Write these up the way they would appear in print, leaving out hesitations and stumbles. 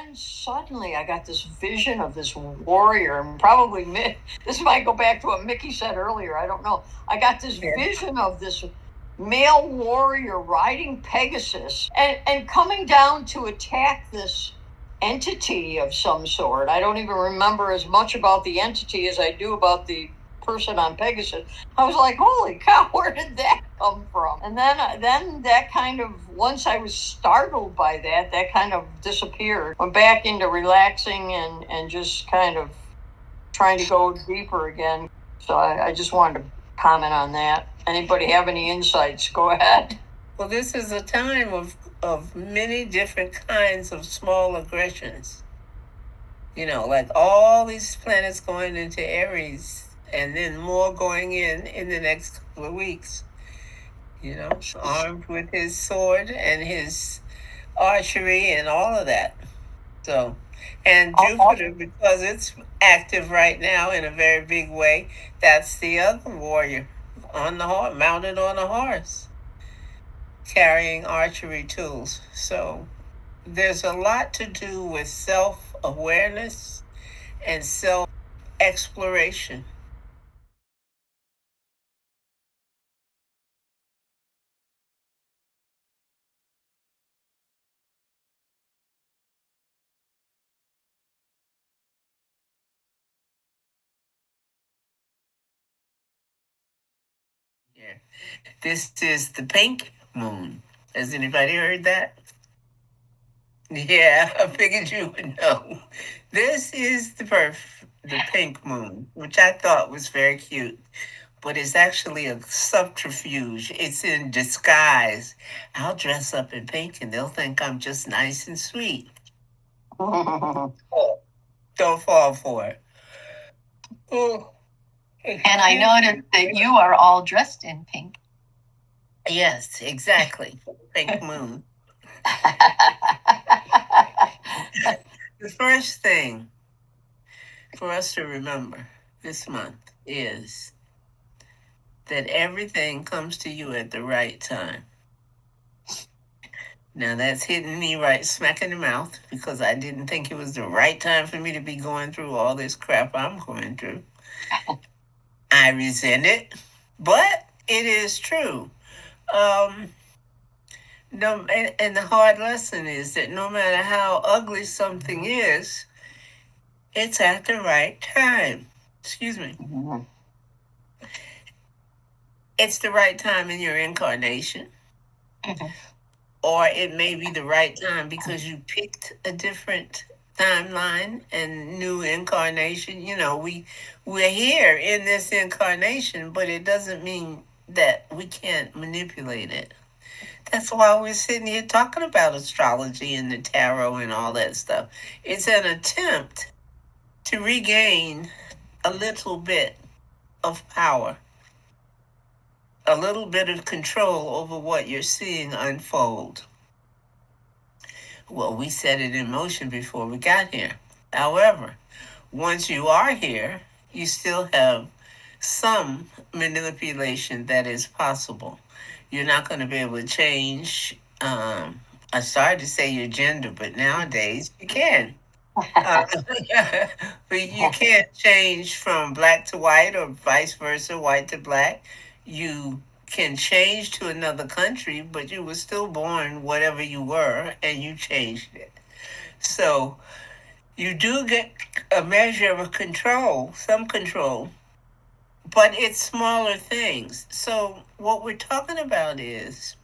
then suddenly I got this vision of this warrior, and probably this might go back to what Mickey said earlier. I don't know. I got this vision of this male warrior riding Pegasus and coming down to attack this entity of some sort. I don't even remember as much about the entity as I do about the person on Pegasus. I was like, holy cow, where did that come from? And then that kind of, once I was startled by that kind of disappeared. Went back into relaxing and just kind of trying to go deeper again. So I just wanted to comment on that. Anybody have any insights? Go ahead. Well, this is a time of many different kinds of small aggressions. Like all these planets going into Aries and then more going in the next couple of weeks. Armed with his sword and his archery and all of that. So, and Jupiter, because it's active right now in a very big way, that's the other warrior on the horse, mounted on a horse, carrying archery tools. So there's a lot to do with self-awareness and self-exploration. Yeah. This is the pink moon. Has anybody heard that? Yeah, I figured you would know. This is the pink moon, which I thought was very cute, but it's actually a subterfuge. It's in disguise. I'll dress up in pink and they'll think I'm just nice and sweet. Don't fall for it. Oh. And I noticed that you are all dressed in pink. Yes, exactly. Pink moon. The first thing for us to remember this month is that everything comes to you at the right time. Now that's hitting me right smack in the mouth because I didn't think it was the right time for me to be going through all this crap I'm going through. I resent it, but it is true. No, and the hard lesson is that no matter how ugly something is, it's at the right time. Excuse me. Mm-hmm. It's the right time in your incarnation. Mm-hmm. Or it may be the right time because you picked a different timeline and new incarnation. We're here in this incarnation, but it doesn't mean that we can't manipulate it. That's why we're sitting here talking about astrology and the tarot and all that stuff. It's an attempt to regain a little bit of power, a little bit of control over what you're seeing unfold. Well, we set it in motion before we got here. However, once you are here, you still have some manipulation that is possible. You're not going to be able to change. I started to say your gender, but nowadays you can. But you can't change from black to white or vice versa, white to black. You can change to another country, but you were still born whatever you were and you changed it. So you do get a measure of control, some control, but it's smaller things. So what we're talking about is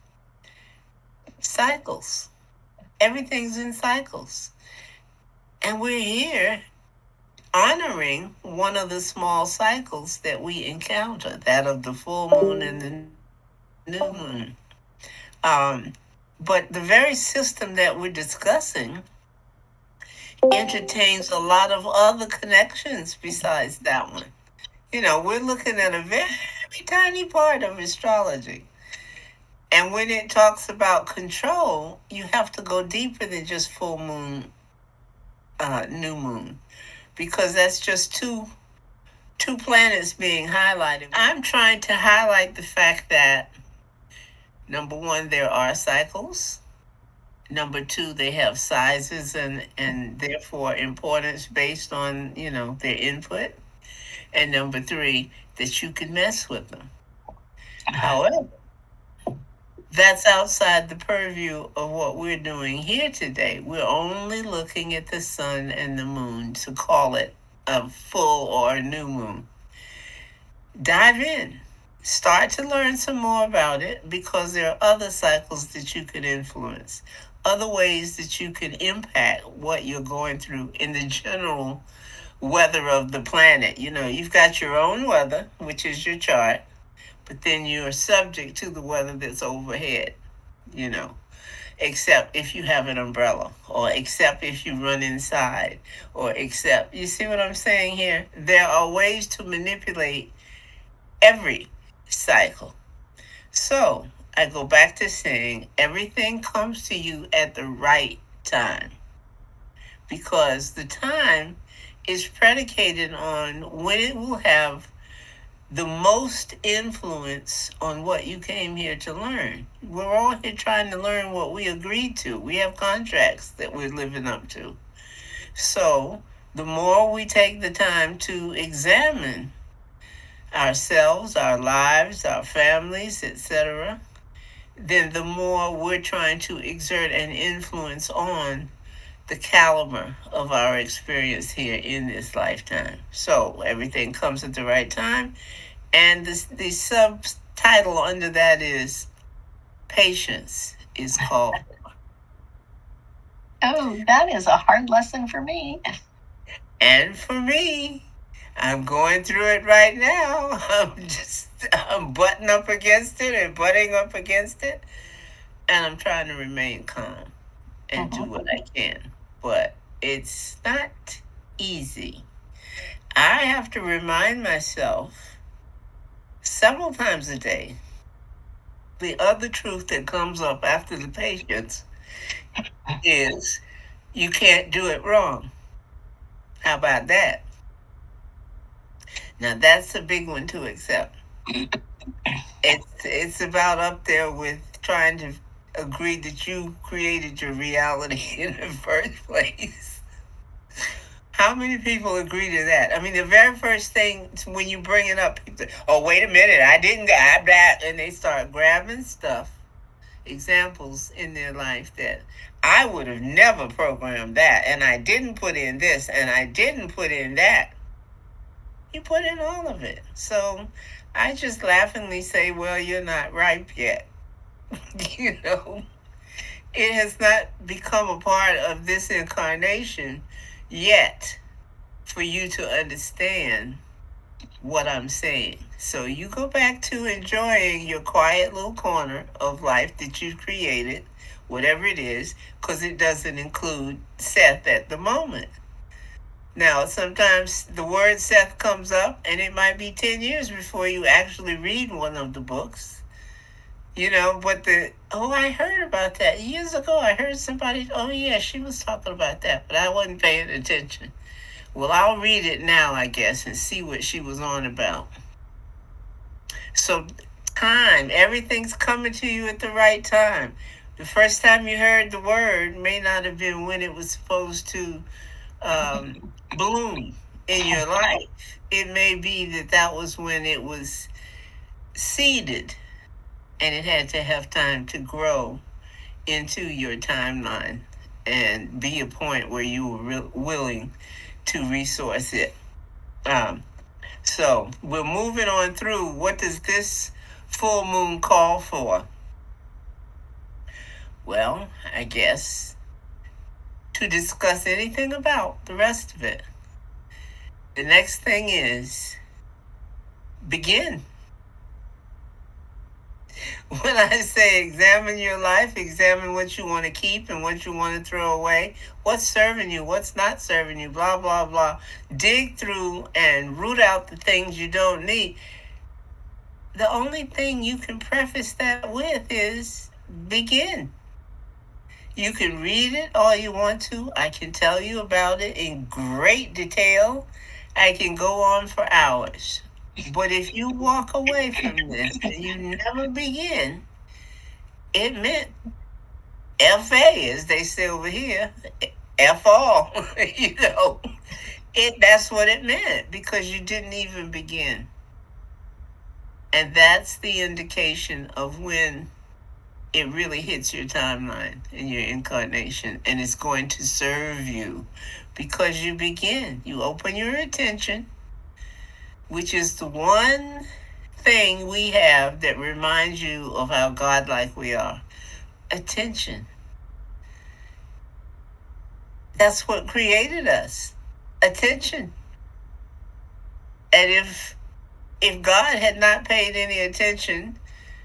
cycles. Everything's in cycles. And we're here honoring one of the small cycles that we encounter, that of the full moon and the new moon. But the very system that we're discussing entertains a lot of other connections besides that one. We're looking at a very tiny part of astrology. And when it talks about control, you have to go deeper than just full moon, new moon, because that's just two planets being highlighted. I'm trying to highlight the fact that, number one, there are cycles. Number two, they have sizes and therefore importance based on, their input. And number three, that you can mess with them. However, that's outside the purview of what we're doing here today. We're only looking at the sun and the moon to call it a full or a new moon. Dive in. Start to learn some more about it, because there are other cycles that you could influence, other ways that you could impact what you're going through in the general weather of the planet. You've got your own weather, which is your chart, but then you're subject to the weather that's overhead, except if you have an umbrella, or except if you run inside, or except, you see what I'm saying here? There are ways to manipulate every cycle. So I go back to saying everything comes to you at the right time, because the time is predicated on when it will have the most influence on what you came here to learn. We're all here trying to learn what we agreed to. We have contracts that we're living up to. So the more we take the time to examine ourselves, our lives, our families, etc., then the more we're trying to exert an influence on the caliber of our experience here in this lifetime. So everything comes at the right time. And the subtitle under that is Patience is called. Oh, that is a hard lesson for me. And for me, I'm going through it right now. I'm butting up against it and butting up against it. And I'm trying to remain calm and do what I can. But it's not easy. I have to remind myself several times a day. The other truth that comes up after the patience is you can't do it wrong. How about that? Now that's a big one to accept. It's about up there with trying to agree that you created your reality in the first place. How many people agree to that? I mean, the very first thing when you bring it up, people say, oh, wait a minute, I didn't grab that. And they start grabbing stuff, examples in their life that I would have never programmed that. And I didn't put in this, and I didn't put in that. You put in all of it. So I just laughingly say, well, you're not ripe yet. It has not become a part of this incarnation yet for you to understand what I'm saying. So you go back to enjoying your quiet little corner of life that you've created, whatever it is, because it doesn't include Seth at the moment. Now, sometimes the word Seth comes up, and it might be 10 years before you actually read one of the books. But I heard about that. Years ago, I heard somebody, oh yeah, she was talking about that, but I wasn't paying attention. Well, I'll read it now, I guess, and see what she was on about. So time, everything's coming to you at the right time. The first time you heard the word may not have been when it was supposed to bloom in your life. It may be that was when it was seeded, and it had to have time to grow into your timeline and be a point where you were willing to resource it. So we're moving on through. What does this full moon call for? Well, I guess to discuss anything about the rest of it. The next thing is begin. When I say examine your life, examine what you want to keep and what you want to throw away, what's serving you, what's not serving you, blah, blah, blah. Dig through and root out the things you don't need. The only thing you can preface that with is begin. You can read it all you want to. I can tell you about it in great detail. I can go on for hours. But if you walk away from this and you never begin, it meant FA, as they say over here, F all. That's what it meant, because you didn't even begin. And that's the indication of when it really hits your timeline in your incarnation, and it's going to serve you because you begin. You open your attention, which is the one thing we have that reminds you of how godlike we are. Attention. That's what created us. Attention. And if God had not paid any attention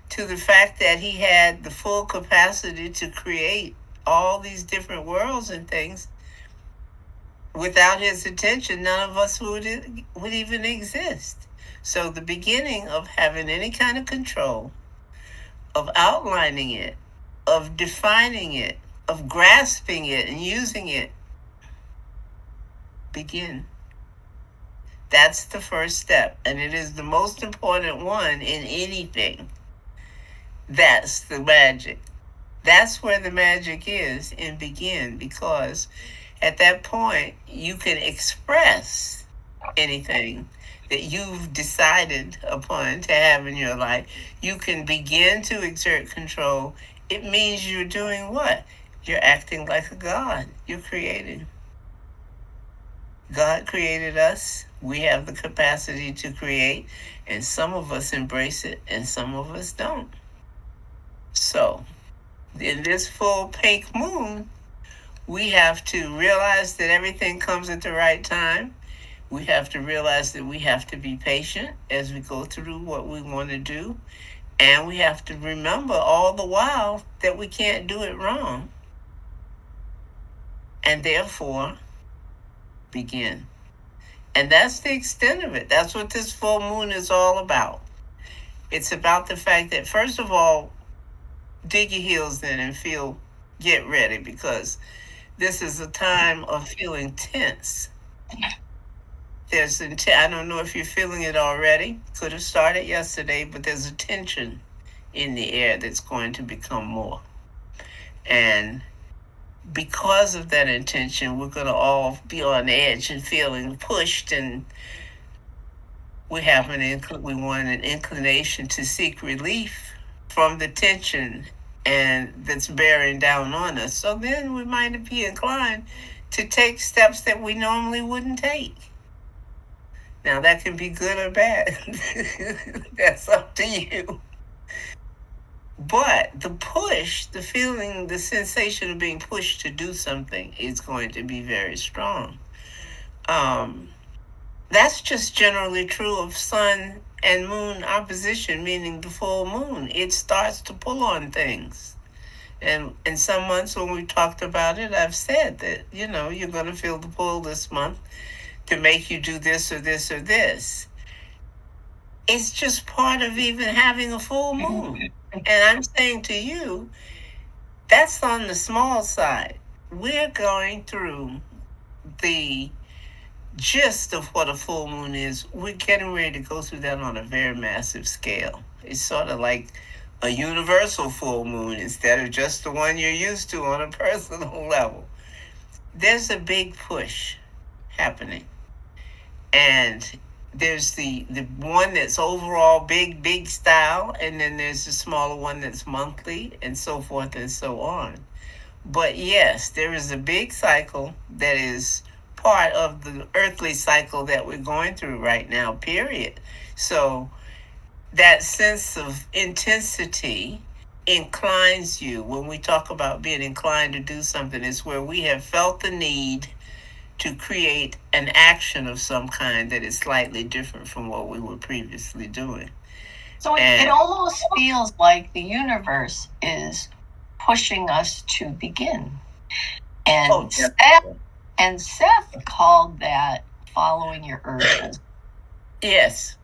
to the fact that he had the full capacity to create all these different worlds and things, without his attention, none of us would even exist. So the beginning of having any kind of control, of outlining it, of defining it, of grasping it and using it, begin. That's the first step, and it is the most important one in anything. That's the magic. That's where the magic is, in begin, because at that point you can express anything that you've decided upon to have in your life. You can begin to exert control. It means you're doing what? You're acting like a god. You're creating. God created us. We have the capacity to create, and some of us embrace it and some of us don't. So, in this full pink moon, we have to realize that everything comes at the right time. We have to realize that we have to be patient as we go through what we want to do. And we have to remember all the while that we can't do it wrong. And therefore, begin. And that's the extent of it. That's what this full moon is all about. It's about the fact that, first of all, dig your heels in and get ready, because this is a time of feeling tense. I don't know if you're feeling it already. Could have started yesterday, but there's a tension in the air that's going to become more. And because of that intention, we're going to all be on edge and feeling pushed, and we want an inclination to seek relief from the tension and that's bearing down on us. So then we might be inclined to take steps that we normally wouldn't take. Now that can be good or bad. That's up to you. But the push, the feeling, the sensation of being pushed to do something is going to be very strong. That's just generally true of sun and moon opposition, meaning the full moon. It starts to pull on things. And in some months when we talked about it, I've said that, you're going to feel the pull this month to make you do this or this or this. It's just part of even having a full moon. And I'm saying to you, that's on the small side. We're going through the gist of what a full moon is. We're getting ready to go through that on a very massive scale. It's sort of like a universal full moon instead of just the one you're used to on a personal level. There's a big push happening. And there's the one that's overall big style, and then there's the smaller one that's monthly, and so forth and so on. But yes, there is a big cycle that is part of the earthly cycle that we're going through right now, period. So that sense of intensity inclines you. When we talk about being inclined to do something, it's where we have felt the need to create an action of some kind that is slightly different from what we were previously doing. So it almost feels like the universe is pushing us to begin. And Seth called that following your urges. Yes.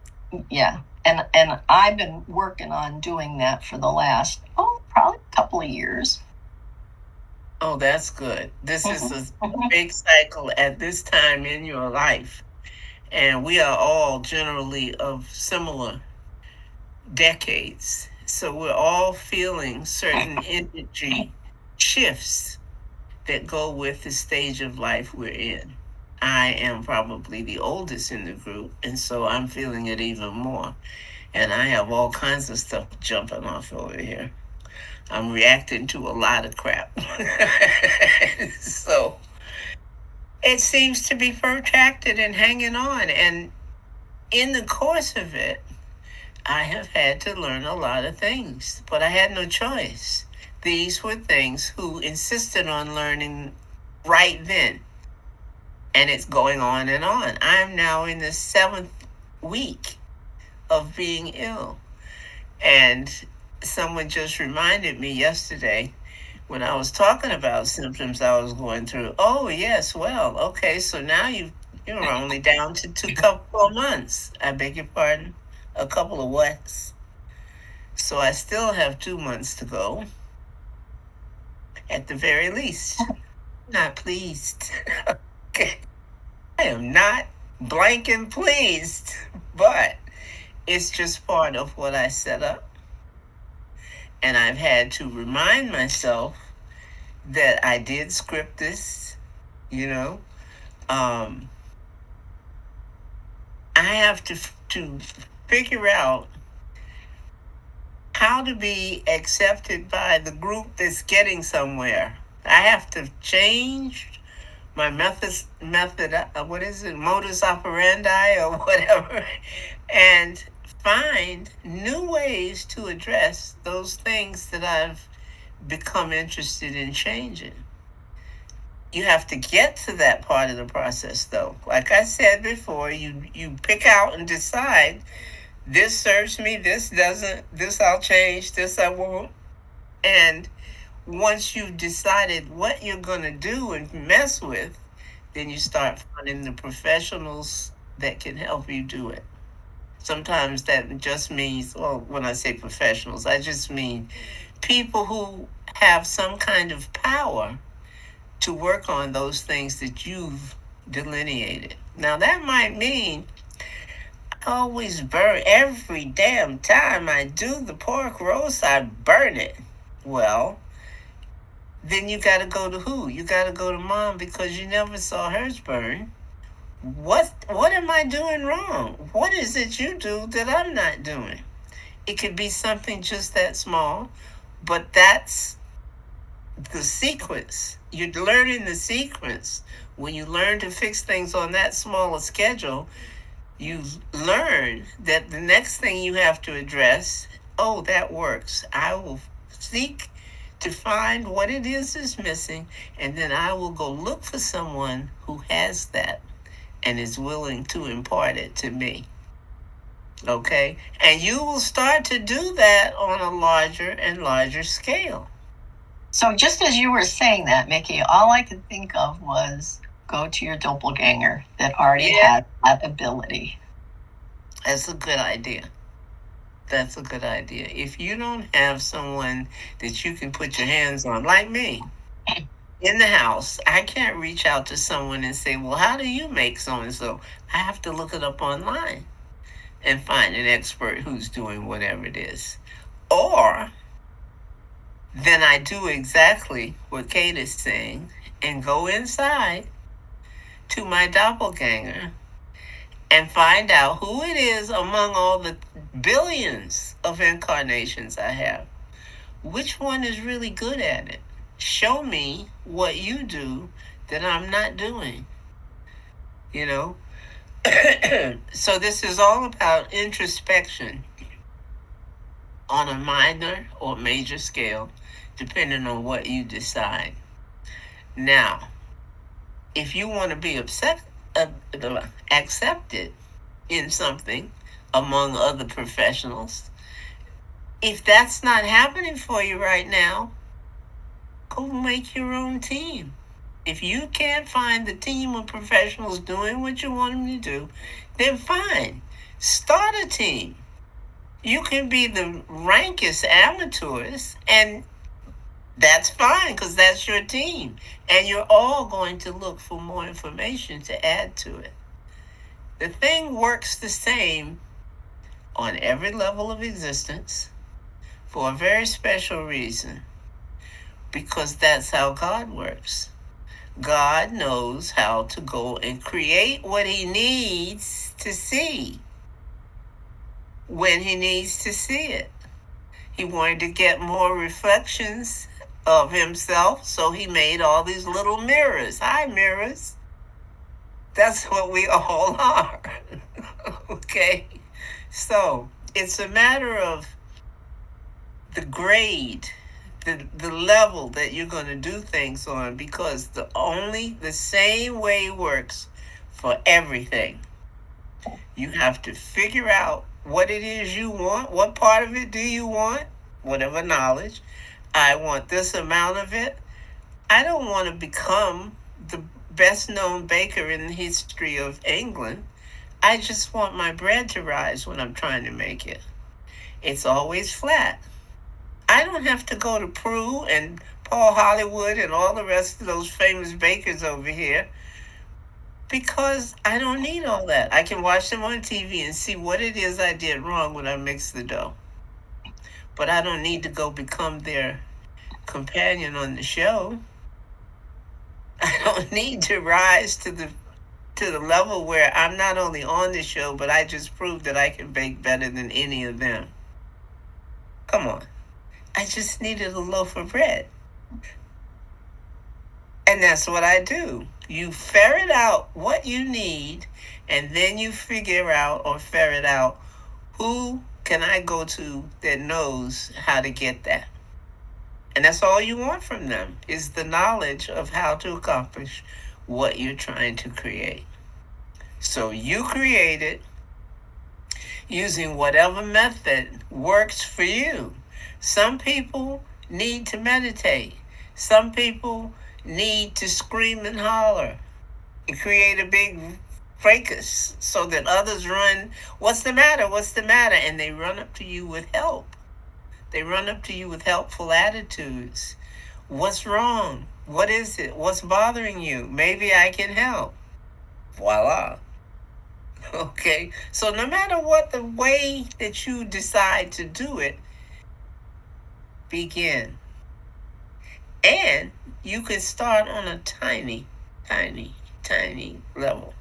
Yeah. And I've been working on doing that for the last, probably a couple of years. Oh, that's good. This is a big cycle at this time in your life. And we are all generally of similar decades. So we're all feeling certain energy shifts that go with the stage of life we're in. I am probably the oldest in the group, and so I'm feeling it even more. And I have all kinds of stuff jumping off over here. I'm reacting to a lot of crap. So it seems to be protracted and hanging on. And in the course of it, I have had to learn a lot of things, but I had no choice. These were things who insisted on learning right then. And it's going on and on. I'm now in the 7th week of being ill. And someone just reminded me yesterday when I was talking about symptoms I was going through. Oh, yes, well, okay, so now you're only down to 2 months. I beg your pardon? A couple of what? So I still have 2 months to go, at the very least. Not pleased. Okay. I am not blanking pleased, but it's just part of what I set up. And I've had to remind myself that I did script this, you know. I have to figure out how to be accepted by the group that's getting somewhere. I have to change my modus operandi or whatever, and find new ways to address those things that I've become interested in changing. You have to get to that part of the process, though. Like I said before, you pick out and decide, this serves me, this doesn't, this I'll change, this I won't. And once you've decided what you're going to do and mess with, then you start finding the professionals that can help you do it. Sometimes that just means, well, when I say professionals, I just mean people who have some kind of power to work on those things that you've delineated. Now, that might mean I always burn every damn time I do the pork roast, I burn it. Well, then you got to go to who? You got to go to Mom, because you never saw hers burn. What am I doing wrong? What is it you do that I'm not doing? It could be something just that small, but that's the sequence. You're learning the sequence. When you learn to fix things on that small a schedule, you learn that the next thing you have to address, oh, that works. I will seek to find what it is that's missing, and then I will go look for someone who has that and is willing to impart it to me. Okay? And you will start to do that on a larger and larger scale. So just as you were saying that, Mickey, all I could think of was go to your doppelganger that already had that ability. That's a good idea. That's a good idea. If you don't have someone that you can put your hands on, like me, in the house, I can't reach out to someone and say, well, how do you make so-and-so? I have to look it up online and find an expert who's doing whatever it is. Or then I do exactly what Kate is saying and go inside to my doppelganger and find out who it is among all the billions of incarnations I have. Which one is really good at it? Show me what you do that I'm not doing. You know? So this is all about introspection on a minor or major scale, depending on what you decide. Now, if you want to be accepted in something among other professionals, if that's not happening for you right now, go make your own team. If you can't find the team of professionals doing what you want them to do, then fine. Start a team. You can be the rankest amateurs, and that's fine, because that's your team. And you're all going to look for more information to add to it. The thing works the same on every level of existence for a very special reason. because that's how God works. God knows how to go and create what he needs to see when he needs to see it. He wanted to get more reflections of himself, so he made all these little mirrors. Hi, mirrors. That's what we all are. Okay? So it's a matter of the grade, the level that you're going to do things on, because the same way works for everything. You have to figure out what it is you want. What part of it do you want? Whatever knowledge. I want this amount of it. I don't want to become the best known baker in the history of England. I just want my bread to rise when I'm trying to make it. It's always flat. I don't have to go to Prue and Paul Hollywood and all the rest of those famous bakers over here, because I don't need all that. I can watch them on TV and see what it is I did wrong when I mixed the dough. But I don't need to go become their companion on the show. I don't need to rise to the level where I'm not only on the show, but I just proved that I can bake better than any of them. Come on. I just needed a loaf of bread. And that's what I do. You ferret out what you need, and then you figure out or ferret out, who can I go to that knows how to get that? And that's all you want from them, is the knowledge of how to accomplish what you're trying to create. So you create it using whatever method works for you. Some people need to meditate. Some people need to scream and holler and create a big fracas so that others run, what's the matter? What's the matter? And they run up to you with help. They run up to you with helpful attitudes. What's wrong? What is it? What's bothering you? Maybe I can help. Voila. Okay. So no matter what the way that you decide to do it, begin. And you can start on a tiny, tiny, tiny level.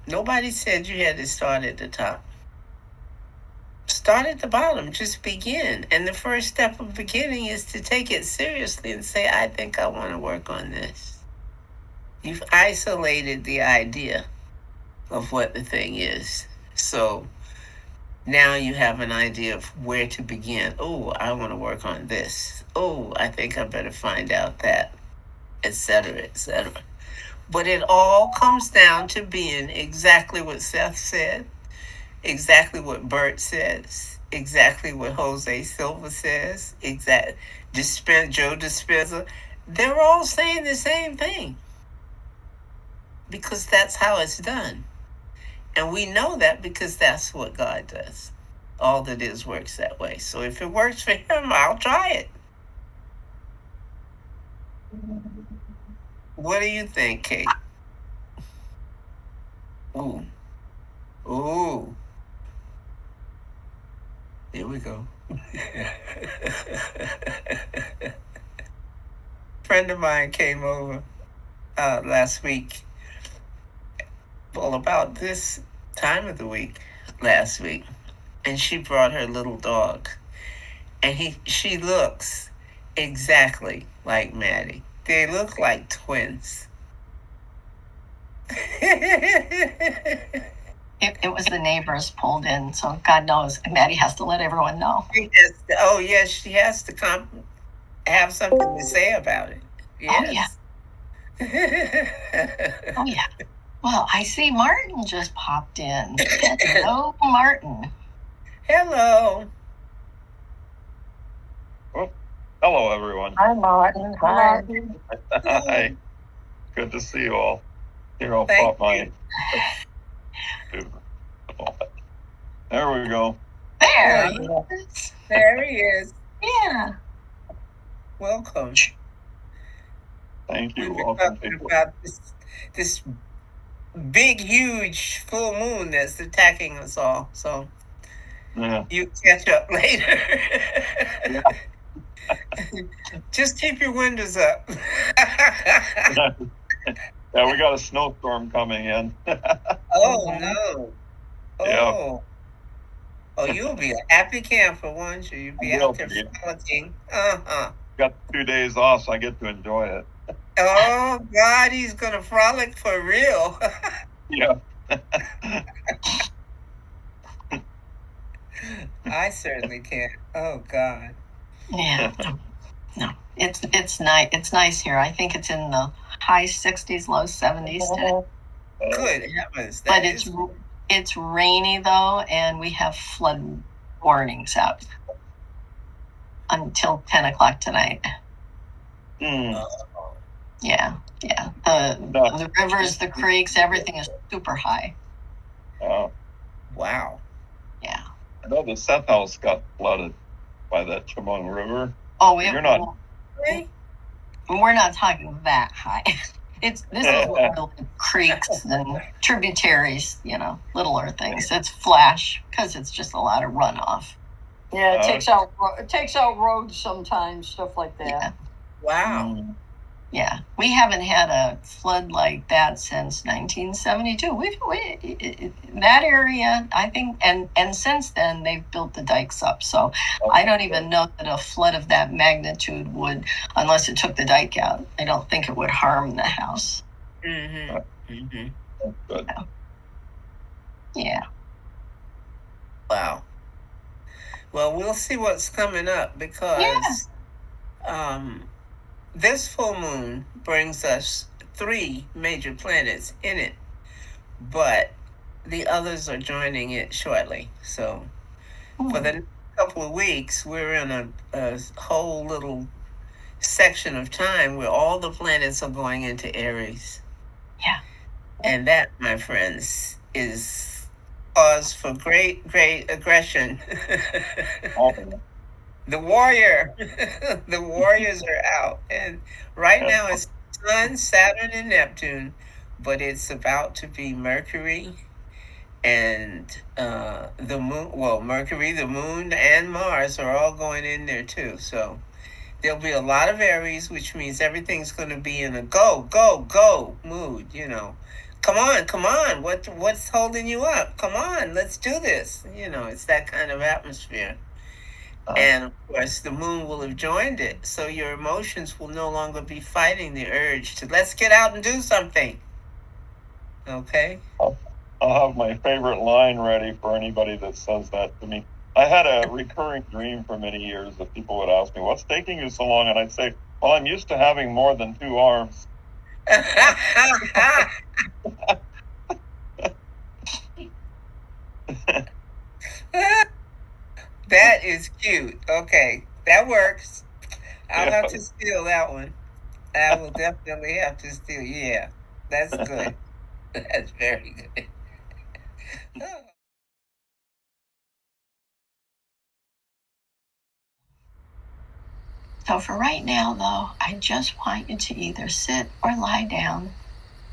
Nobody said you had to start at the top. Start at the bottom. Just begin. And the first step of beginning is to take it seriously and say, I think I want to work on this. You've isolated the idea of what the thing is. So now you have an idea of where to begin. Oh, I want to work on this. Oh, I think I better find out that, etc., etc. But it all comes down to being exactly what Seth said, exactly what Bert says, exactly what Jose Silva says, Joe Dispenza. They're all saying the same thing, because that's how it's done. And we know that because that's what God does. All that is works that way. So if it works for him, I'll try it. What do you think, Kate? Ooh. Ooh. Here we go. Friend of mine came over last week. Well, about this time of the week, last week, and she brought her little dog, and she looks exactly like Maddie. They look like twins. It was the neighbors pulled in, so God knows Maddie has to let everyone know. Oh yes, she has to have something to say about it. Yes. Oh yeah. Oh yeah. Well, I see Martin just popped in. Hello, Martin. Hello. Oh, hello, everyone. Hi, Martin. Hi. Hi. Good to see you all. Here, I'll Thank pop my. There we go. There. There he is. Yeah. Welcome. Thank you. We've been Welcome, talking people. about this big, huge full moon that's attacking us all. So Yeah. you catch up later. Just keep your windows up. Yeah, we got a snowstorm coming in. Oh, no. Yeah. Oh, you'll be a happy camper, won't you? You'll be I will out there be. frolicking. Got 2 days off, so I get to enjoy it. Oh, God, he's going to frolic for real. Yeah. I certainly can. Oh, God. Yeah. No. It's nice. It's nice here. I think it's in the high 60s, low 70s today. Good heavens. But it's rainy though, and we have flood warnings out until 10 o'clock tonight. Yeah. The rivers, the creeks, everything is super high. Wow. Yeah. I know the Seth House got flooded by that Chemung River. Oh, you're not. We're not talking that high. This is more like creeks and tributaries, littler things. It's flash because it's just a lot of runoff. Yeah, it takes out roads sometimes, stuff like that. Yeah. Wow. Yeah, we haven't had a flood like that since 1972. That area, I think, and since then they've built the dikes up. So I don't even know that a flood of that magnitude would, unless it took the dike out, I don't think it would harm the house. Mm-hmm. Good. Yeah. Wow. Well, we'll see what's coming up because this full moon brings us 3 major planets in it, but the others are joining it shortly. So for the next couple of weeks, we're in a whole little section of time where all the planets are going into Aries. Yeah. And that, my friends, is cause for great aggression. The warrior. The warriors are out. And right now it's Sun, Saturn, and Neptune, but it's about to be Mercury and the moon. Well, Mercury, the moon, and Mars are all going in there too. So there'll be a lot of Aries, which means everything's going to be in a go mood, Come on. What's holding you up? Come on, let's do this. It's that kind of atmosphere. And of course, the moon will have joined it. So your emotions will no longer be fighting the urge to let's get out and do something. Okay? I'll have my favorite line ready for anybody that says that to me. I had a recurring dream for many years that people would ask me, what's taking you so long? And I'd say, well, I'm used to having more than 2 arms. That is cute. Okay, that works. I'll have to steal that one. I will definitely have to steal. Yeah, that's good. That's very good. So for right now, though, I just want you to either sit or lie down.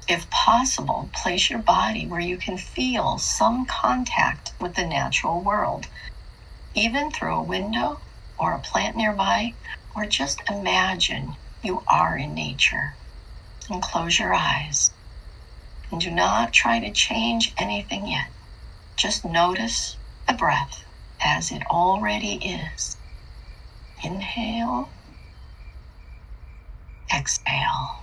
If possible, place your body where you can feel some contact with the natural world, even through a window or a plant nearby, or just imagine you are in nature. And close your eyes. And do not try to change anything yet. Just notice the breath as it already is. Inhale. Exhale.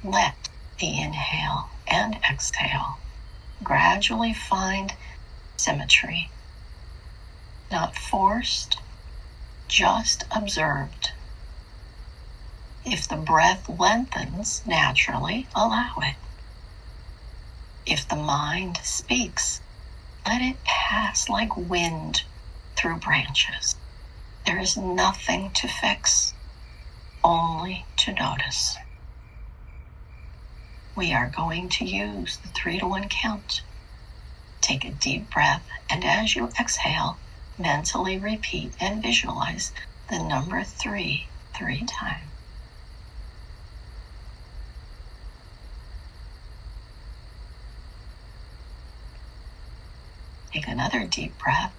Let the inhale and exhale gradually find symmetry. Not forced, just observed. If the breath lengthens naturally, allow it. If the mind speaks, let it pass like wind through branches. There is nothing to fix, only to notice. We are going to use the 3 to 1 count. Take a deep breath, and as you exhale, mentally repeat and visualize the number 3 times. Take another deep breath,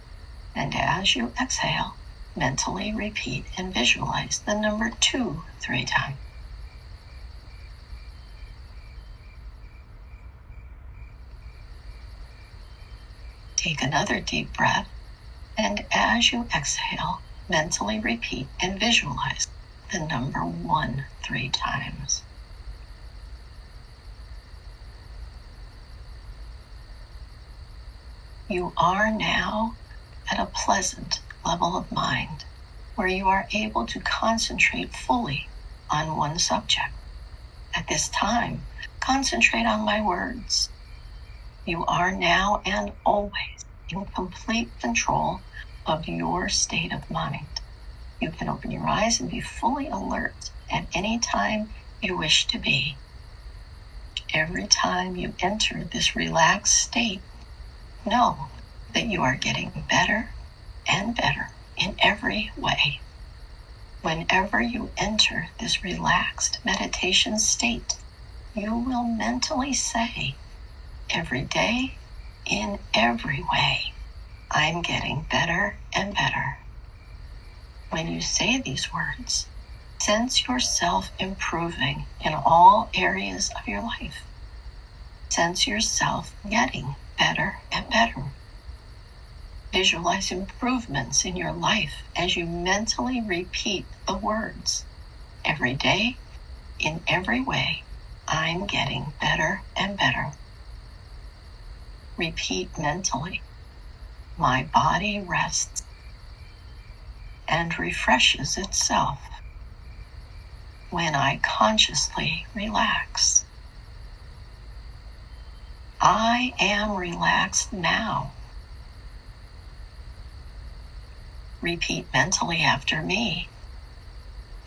and as you exhale, Mentally repeat and visualize the number 2 3 times. Take another deep breath, and as you exhale, mentally repeat and visualize the number 1 3 times. You are now at a pleasant level of mind where you are able to concentrate fully on one subject. At this time, concentrate on my words. You are now and always in complete control of your state of mind. You can open your eyes and be fully alert at any time you wish to be. Every time you enter this relaxed state, know that you are getting better and better in every way. Whenever you enter this relaxed meditation state, you will mentally say, every day, in every way, I'm getting better and better. When you say these words, sense yourself improving in all areas of your life. Sense yourself getting better and better. Visualize improvements in your life as you mentally repeat the words. Every day, in every way, I'm getting better and better. Repeat mentally. My body rests and refreshes itself when I consciously relax. I am relaxed now. Repeat mentally after me.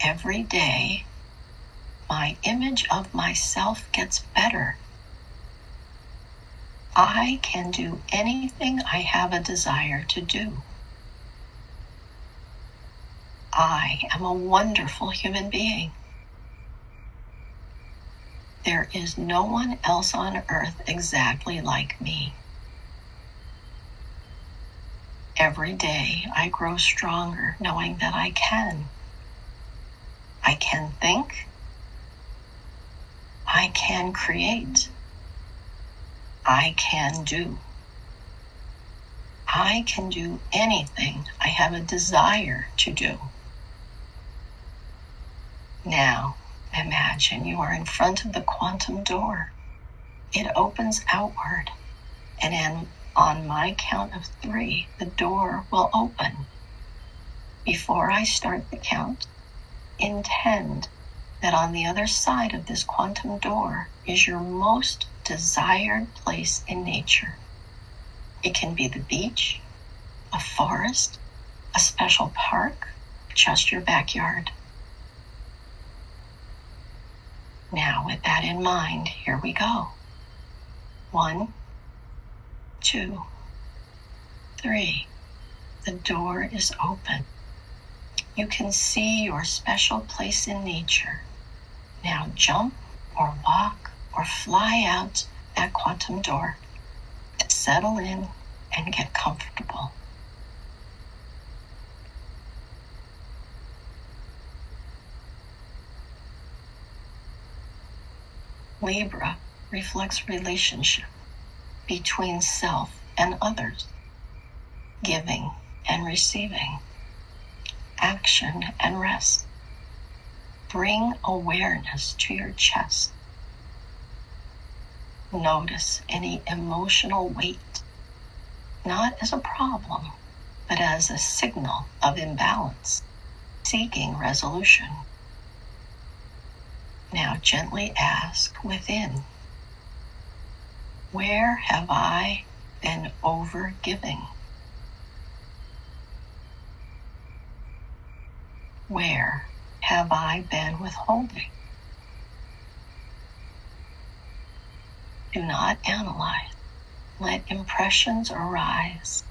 Every day, my image of myself gets better. I can do anything I have a desire to do. I am a wonderful human being. There is no one else on earth exactly like me. Every day I grow stronger knowing that I can. I can think. I can create. I can do. I can do anything I have a desire to do. Now, imagine you are in front of the quantum door. It opens outward, and on my count of 3, the door will open. Before I start the count, intend that on the other side of this quantum door is your most desired place in nature. It can be the beach, a forest, a special park, just your backyard. Now, with that in mind, here we go. 1, 2, 3. The door is open. You can see your special place in nature. Now jump or walk or fly out that quantum door. Settle in and get comfortable. Libra reflects relationship between self and others, giving and receiving, action and rest. Bring awareness to your chest. Notice any emotional weight, not as a problem, but as a signal of imbalance, seeking resolution. Now gently ask within, where have I been over-giving? Where have I been withholding? Do not analyze. Let impressions arise.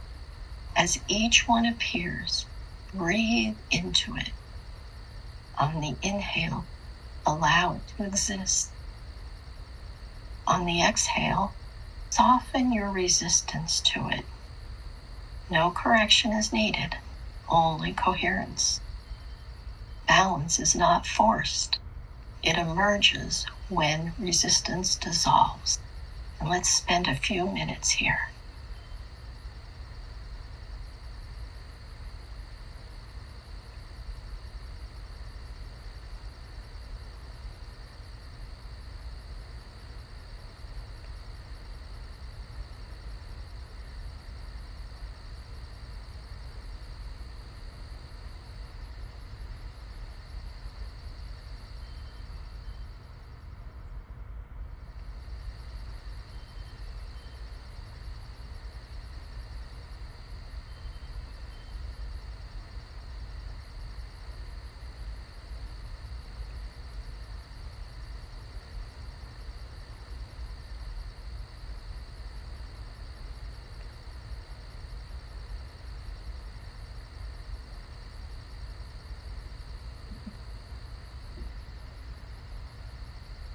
As each one appears, breathe into it. On the inhale, allow it to exist. On the exhale, soften your resistance to it. No correction is needed. only coherence. Balance is not forced. It emerges when resistance dissolves. And let's spend a few minutes here.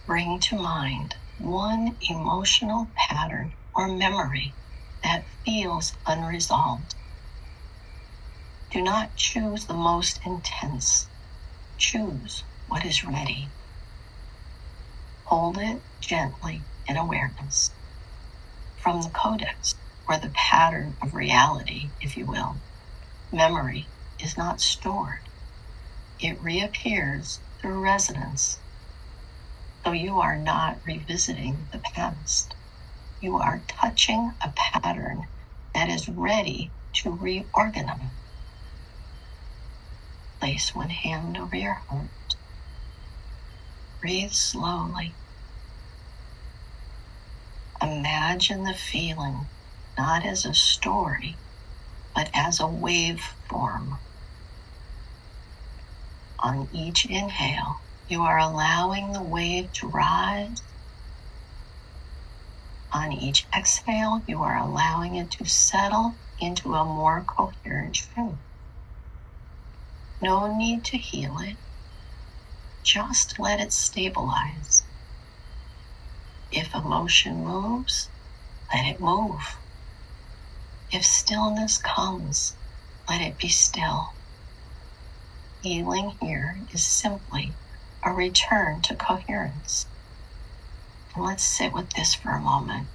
Bring to mind one emotional pattern or memory that feels unresolved. Do not choose the most intense. Choose what is ready. Hold it gently in awareness. From the codex, or the pattern of reality, if you will, memory is not stored. It reappears through resonance. So you are not revisiting the past. You are touching a pattern that is ready to reorganize. Place one hand over your heart. Breathe slowly. Imagine the feeling not as a story, but as a waveform. On each inhale, you are allowing the wave to rise. On each exhale, you are allowing it to settle into a more coherent shape. No need to heal it. Just let it stabilize. If emotion moves, let it move. If stillness comes, let it be still. Healing here is simply a return to coherence. And let's sit with this for a moment.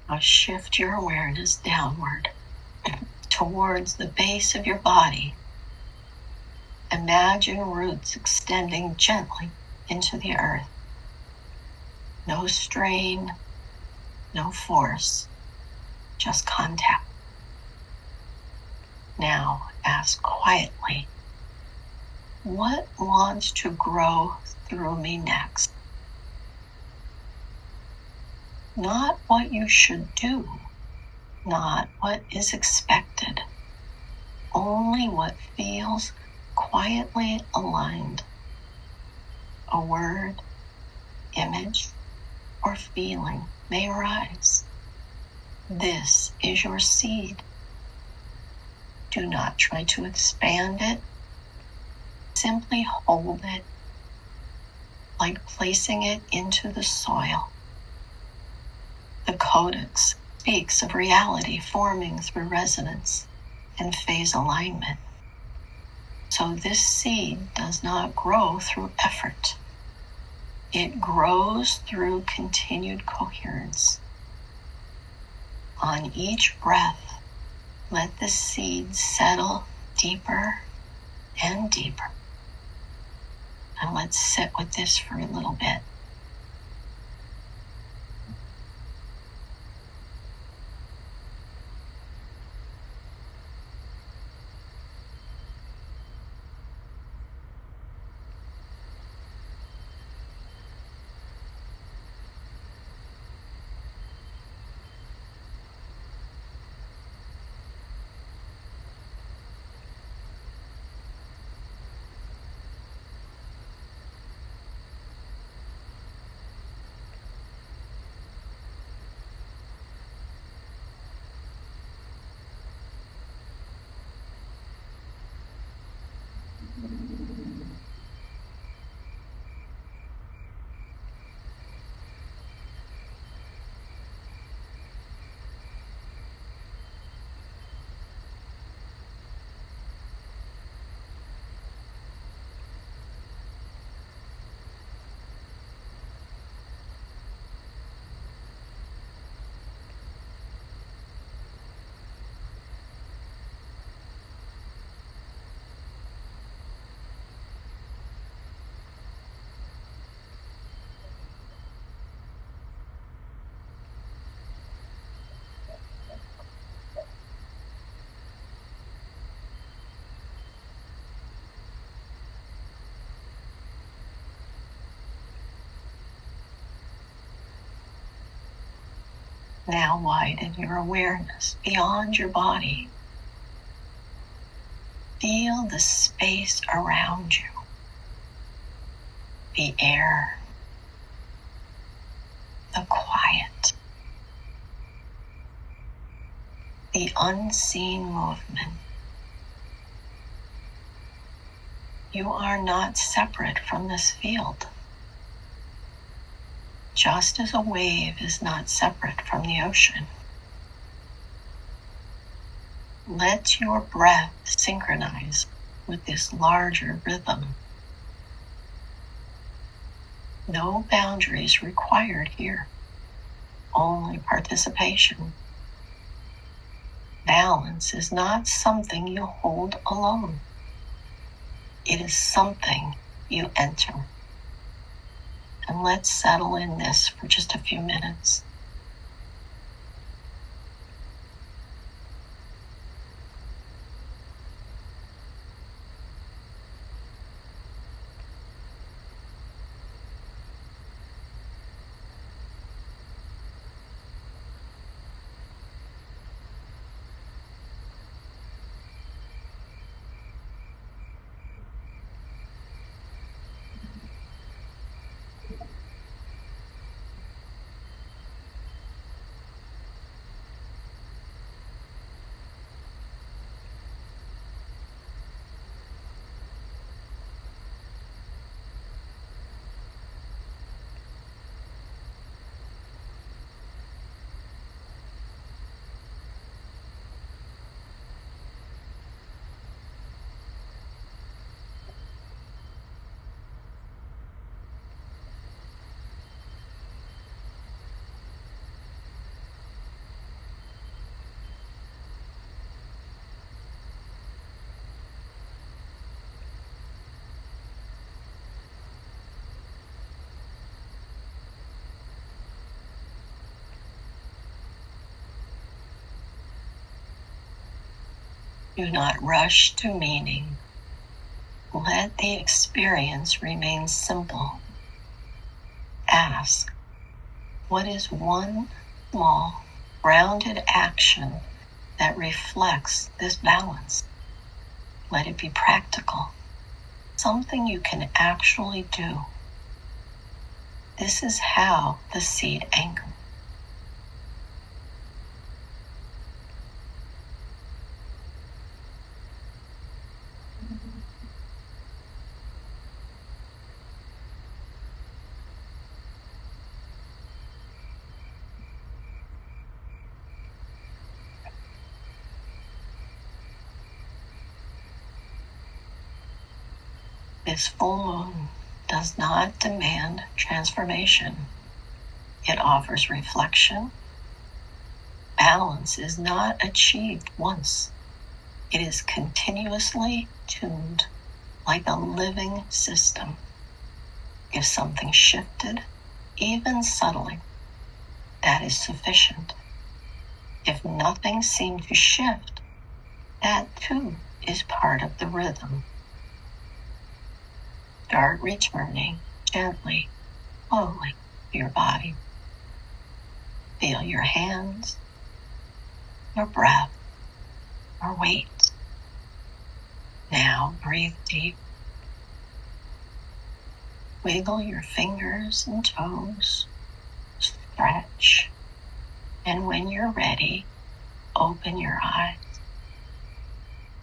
Now shift your awareness downward towards the base of your body. Imagine roots extending gently into the earth. No strain, no force, just contact. Now ask quietly, what wants to grow through me next? Not what you should do, not what is expected, only what feels quietly aligned. A word, image, or feeling may arise. This is your seed. Do not try to expand it. Simply hold it, like placing it into the soil. The codex speaks of reality forming through resonance and phase alignment. So this seed does not grow through effort. It grows through continued coherence. On each breath, let the seed settle deeper and deeper. And let's sit with this for a little bit. Now widen your awareness beyond your body. Feel the space around you, the air, the quiet, the unseen movement. You are not separate from this field, just as a wave is not separate from the ocean. Let your breath synchronize with this larger rhythm. No boundaries required here, only participation. Balance is not something you hold alone. It is something you enter. And let's settle in this for just a few minutes. Do not rush to meaning. Let the experience remain simple. Ask, what is one small, grounded action that reflects this balance? Let it be practical, something you can actually do. This is how the seed anchors. This full moon does not demand transformation. It offers reflection. Balance is not achieved once. It is continuously tuned like a living system. If something shifted, even subtly, that is sufficient. If nothing seemed to shift, that too is part of the rhythm. Start returning gently, slowly to your body. Feel your hands, your breath, your weight. Now breathe deep. Wiggle your fingers and toes. Stretch. And when you're ready, open your eyes.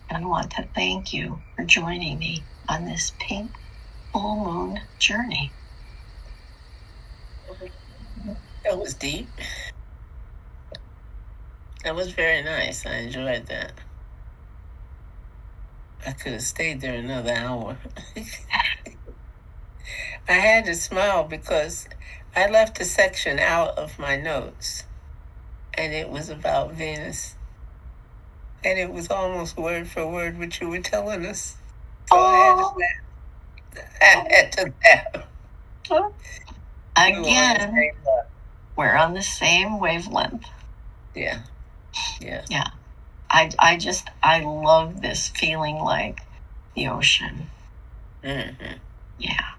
And I want to thank you for joining me on this pink full moon journey. That was deep. That was very nice. I enjoyed that. I could have stayed there another hour. I had to smile because I left a section out of my notes, and it was about Venus. And it was almost word for word what you were telling us. So I had to laugh. Again, we're on the same wavelength. Yeah. I love this feeling like the ocean. Mm-hmm. Yeah.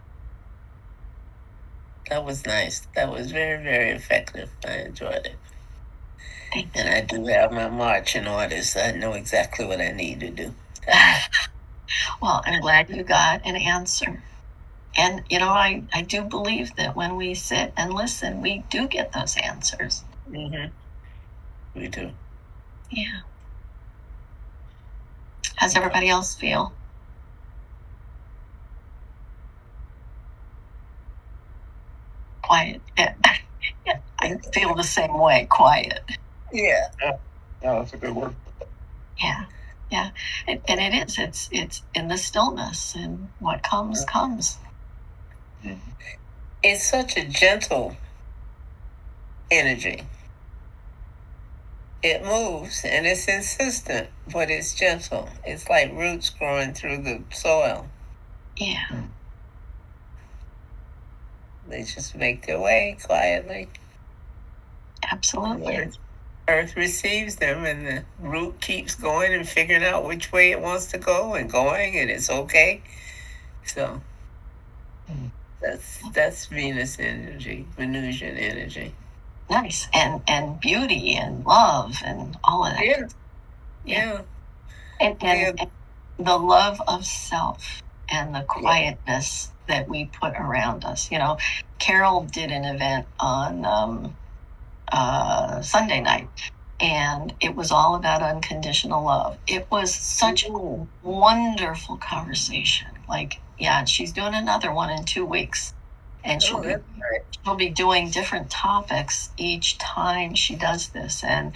That was nice. That was very, very effective. I enjoyed it. And I do have my marching orders, so I know exactly what I need to do. Well, I'm glad you got an answer. And, I do believe that when we sit and listen, we do get those answers. Mm-hmm. We do. Yeah. How's everybody else feel? Quiet. I feel the same way, quiet. Yeah. Yeah, that's a good word. Yeah. And it is. It's in the stillness, and what comes, comes. It's such a gentle energy. It moves and it's insistent, but it's gentle. It's like roots growing through the soil. Yeah. They just make their way quietly. Absolutely. Earth receives them, and the root keeps going and figuring out which way it wants to go and going, and it's okay. So that's Venus energy, Venusian energy. Nice. And beauty and love and all of that. Yeah. And the love of self and the quietness that we put around us. Carol did an event on Sunday night, and it was all about unconditional love. It was such a wonderful conversation. She's doing another one in 2 weeks, and she'll be doing different topics each time she does this. And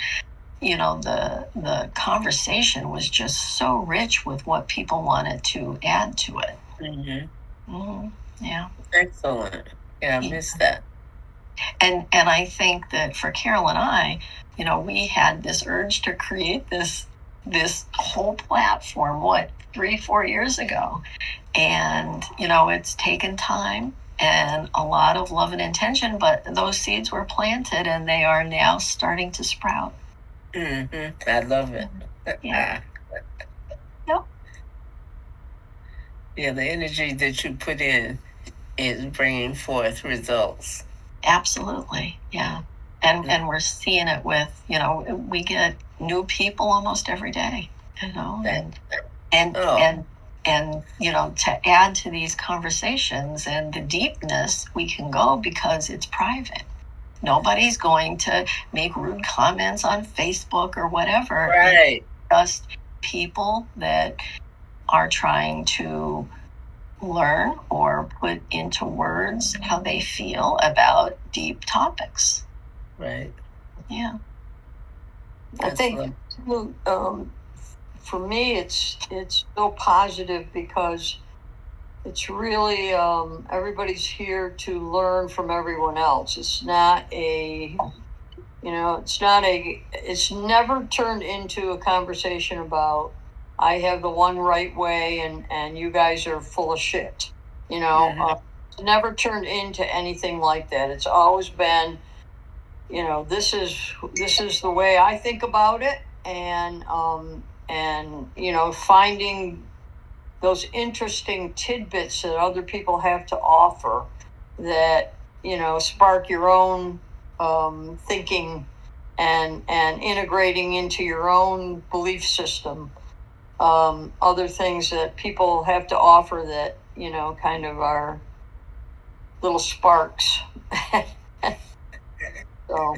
the conversation was just so rich with what people wanted to add to it. Mm-hmm. Mm-hmm. Yeah. Excellent. Yeah, I missed that. And I think that for Carol and I, we had this urge to create this whole platform, 3-4 years ago. And, it's taken time and a lot of love and intention, but those seeds were planted and they are now starting to sprout. Mm-hmm. I love it. Yeah. Yep. Yeah, the energy that you put in is bringing forth results. Absolutely. Yeah. And we're seeing it with, we get new people almost every day, and to add to these conversations and the deepness we can go because it's private. Nobody's going to make rude comments on Facebook or whatever. Right. It's just people that are trying to learn or put into words how they feel about deep topics. Right. Yeah. I think for me it's so positive because it's really everybody's here to learn from everyone else. It's not a, it's never turned into a conversation about I have the one right way and you guys are full of shit. It's never turned into anything like that. It's always been, this is the way I think about it, and finding those interesting tidbits that other people have to offer that spark your own thinking and integrating into your own belief system other things that people have to offer that kind of are little sparks. So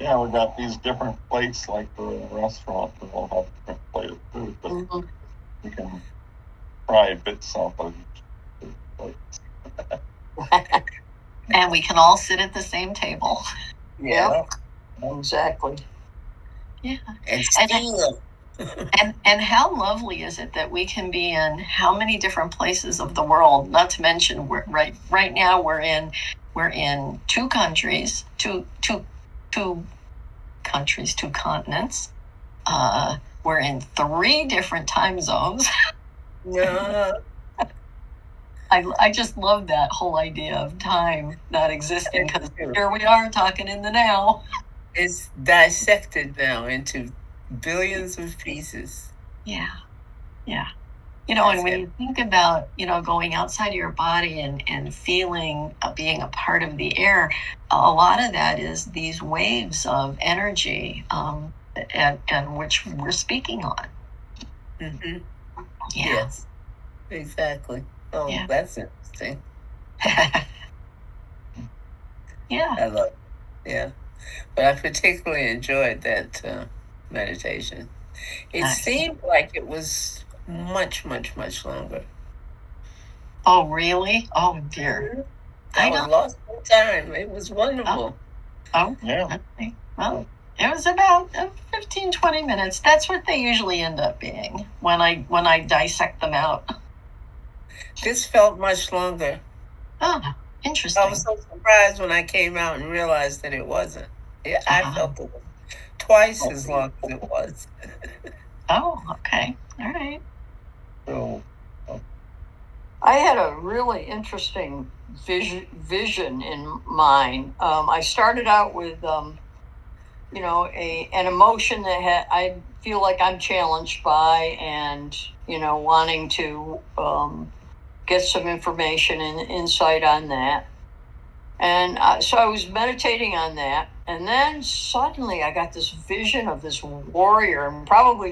Yeah, we got these different plates like the restaurant that all have different plate of food, but we can try bits off of each plate. And we can all sit at the same table. Yeah, exactly. Yeah. And and how lovely is it that we can be in how many different places of the world? Not to mention, we're right now we're in two countries, two countries, two continents. We're in 3 different time zones. Yeah. I just love that whole idea of time not existing, because here we are talking in the now. It's dissected now into billions of pieces. Yeah. And when you think about, going outside of your body and feeling being a part of the air, a lot of that is these waves of energy and which we're speaking on. Mm-hmm. Yeah. Yes, exactly. Oh, Yeah. That's interesting. Yeah. I love it. Yeah. But I particularly enjoyed that meditation. It seemed like it was much, much, much longer. Oh, really? Oh, dear. I was lost in time. It was wonderful. Oh, yeah. Okay. Well, it was about 15, 20 minutes. That's what they usually end up being when I dissect them out. This felt much longer. Oh, interesting. I was so surprised when I came out and realized that it wasn't. I felt it was twice as long as it was. Oh, okay. All right. So, I had a really interesting vision in mind. I started out with, an emotion that I feel like I'm challenged by, and wanting to get some information and insight on that. And so I was meditating on that, and then suddenly I got this vision of this warrior, and probably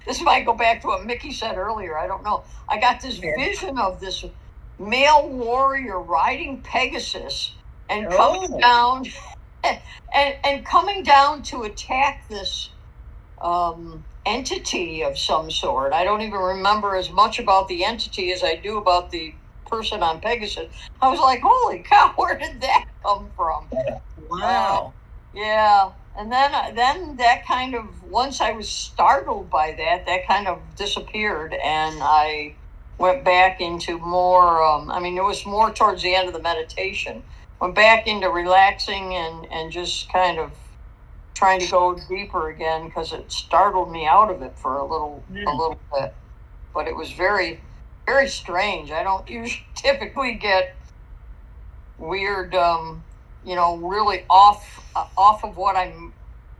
this might go back to what Mickey said earlier. I don't know. I got this vision of this male warrior riding Pegasus and coming down, and coming down to attack this entity of some sort. I don't even remember as much about the entity as I do about the person on Pegasus. I was like, holy cow, where did that come from? Wow. Yeah. And then that kind of, once I was startled by that kind of disappeared, and I went back into more, it was more towards the end of the meditation. Went back into relaxing and just kind of trying to go deeper again, because it startled me out of it for a little bit. But it was very, very strange. I don't usually typically get weird, really off of what I'm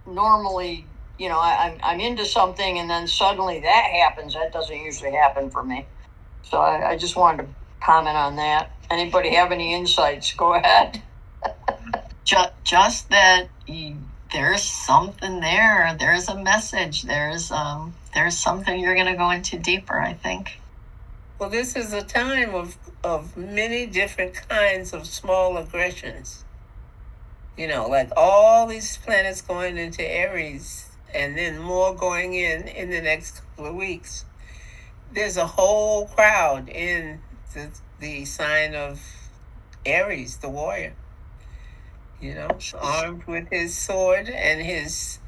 normally, I'm into something, and then suddenly that happens. That doesn't usually happen for me. So I just wanted to comment on that. Anybody have any insights? Go ahead. Just that there's something there. There's a message. There's something you're going to go into deeper, I think. Well, this is a time of many different kinds of small aggressions. Like all these planets going into Aries, and then more going in the next couple of weeks. There's a whole crowd in the sign of Aries, the warrior. Armed with his sword and his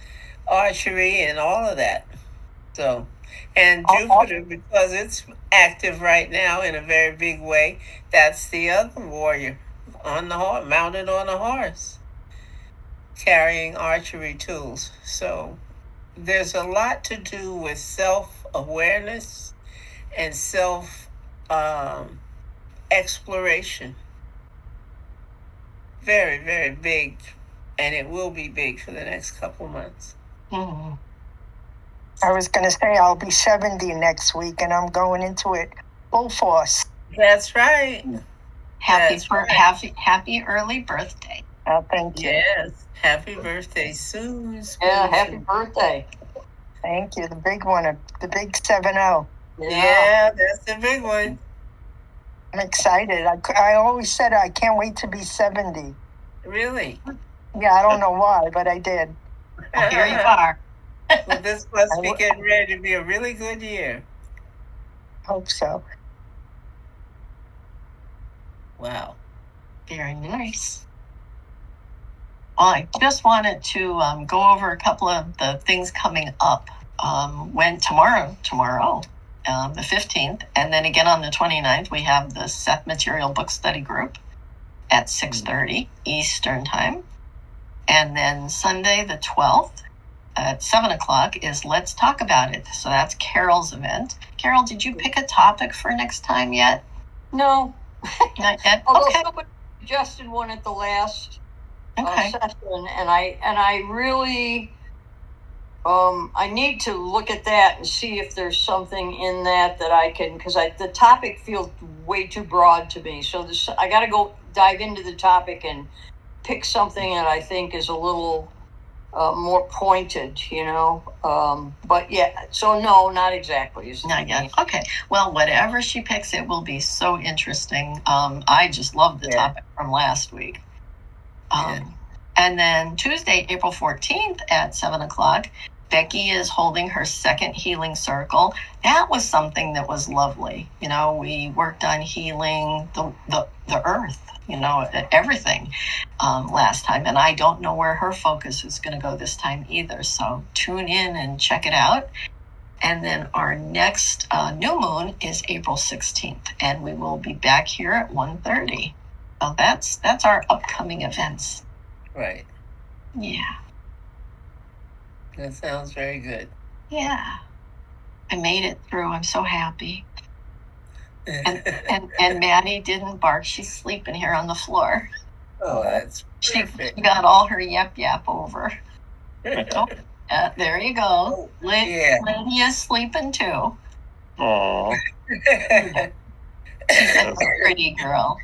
archery and all of that. So, and Jupiter, because it's active right now in a very big way, that's the other warrior on the horse, mounted on a horse, carrying archery tools. So there's a lot to do with self-awareness and self exploration. Very, very big, and it will be big for the next couple months. Mm-hmm. I was going to say I'll be 70 next week, and I'm going into it full force. That's right. Happy early birthday. Thank you. Yes. Happy birthday, Sue. Yeah, happy birthday. Thank you. The big one, the big 7-0. Yeah, that's the big one. I'm excited. I always said I can't wait to be 70. Really? Yeah, I don't know why, but I did. Well, here you are. Well, this must be getting ready to be a really good year. Hope so. Wow. Very nice. Well, I just wanted to go over a couple of the things coming up. Tomorrow, the 15th, and then again on the 29th, we have the Seth Material Book Study Group at 6:30 Eastern Time. And then Sunday, the 12th, at 7 o'clock is Let's Talk About It. So that's Carol's event. Carol, did you pick a topic for next time yet? No. Not yet? Although Okay. somebody suggested one at the last Okay. session, and I really I need to look at that and see if there's something in that I can, because the topic feels way too broad to me. So I got to go dive into the topic and pick something that I think is a little more pointed, but yeah, so no, not exactly. Not yet. Okay. Well, whatever she picks, it will be so interesting. I just love the topic from last week. And then Tuesday, April 14th at 7 o'clock, Becky is holding her second healing circle. That was something that was lovely. We worked on healing the earth, everything last time. And I don't know where her focus is going to go this time either. So tune in and check it out. And then our next new moon is April 16th. And we will be back here at 1:30. So that's our upcoming events. Right. Yeah. That sounds very good. Yeah. I made it through. I'm so happy. And Maddie didn't bark. She's sleeping here on the floor. Oh, that's She perfect. got all her yap over. Oh, there you go. Yeah. Lydia's sleeping too. Aww. She's a pretty girl.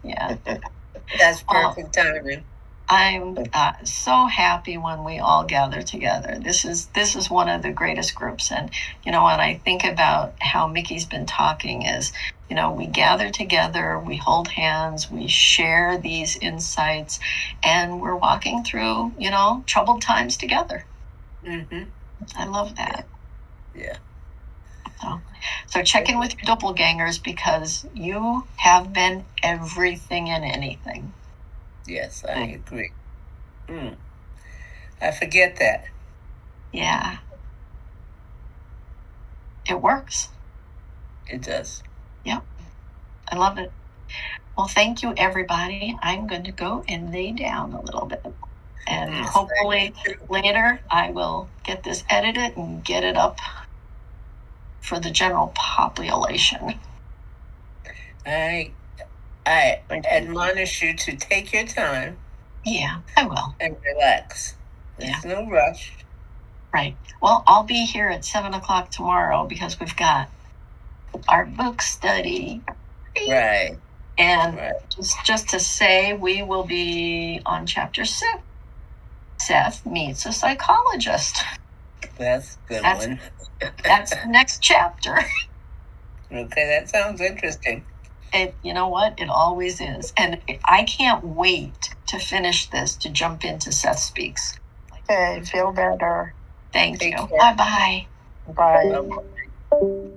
Yeah. That's perfect timing. I'm so happy when we all gather together. This is one of the greatest groups. And, when I think about how Mickey's been talking is, we gather together, we hold hands, we share these insights, and we're walking through, troubled times together. Mm-hmm. I love that. Yeah. So check in with your doppelgangers, because you have been everything and anything. Yes, I agree. I forget that. Yeah. It works. It does. Yep. I love it. Well, thank you, everybody. I'm going to go and lay down a little bit. And hopefully later I will get this edited and get it up for the general population. I admonish you to take your time. Yeah, I will. And relax. There's no rush. Right. Well, I'll be here at 7 o'clock tomorrow, because we've got our book study. Right. And just to say, we will be on chapter 6. Seth meets a psychologist. That's a good one. That's the next chapter. Okay, that sounds interesting. You know what? It always is. And I can't wait to finish this, to jump into Seth Speaks. Okay, feel better. Thank you. Take care. Bye-bye. Bye.